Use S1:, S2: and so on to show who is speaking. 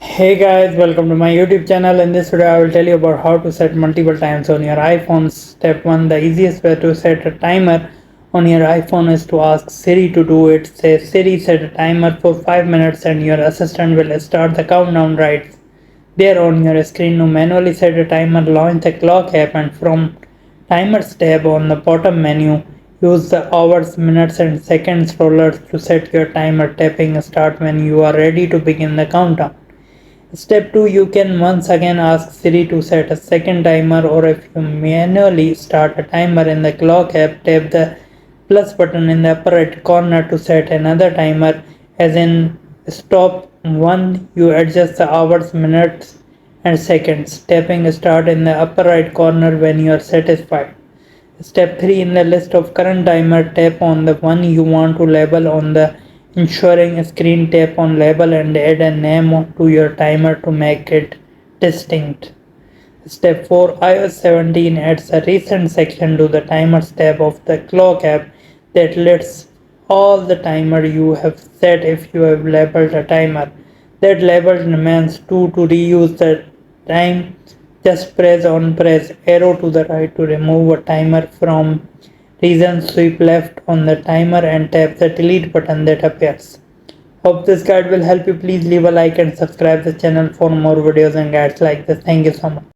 S1: Hey guys, welcome to my YouTube channel. In this video, I will tell you about how to set multiple times on your iPhone. Step 1. The easiest way to set a timer on your iPhone is to ask Siri to do it. Say Siri, set a timer for 5 minutes and your assistant will start the countdown right there on your screen. To manually set a timer, launch the clock app and from timers tab on the bottom menu, use the hours, minutes and seconds rollers to set your timer, tapping start when you are ready to begin the countdown. Step 2. You can once again ask Siri to set a second timer, or if you manually start a timer in the clock app, tap the plus button in the upper right corner to set another timer, as in stop 1. You adjust the hours, minutes and seconds, tapping start in the upper right corner when you are satisfied. Step 3. In the list of current timer, tap on the one you want to label on the ensuring screen, tap on label and add a name to your timer to make it distinct. Step 4. iOS 17 adds a recent section to the timers tab of the clock app that lists all the timer you have set. If you have labeled a timer that label remains to reuse the time, just press arrow to the right to remove a timer from region. Swipe left on the timer and tap the delete button that appears. Hope this guide will help you. Please leave a like and subscribe the channel for more videos and guides like this. Thank you so much.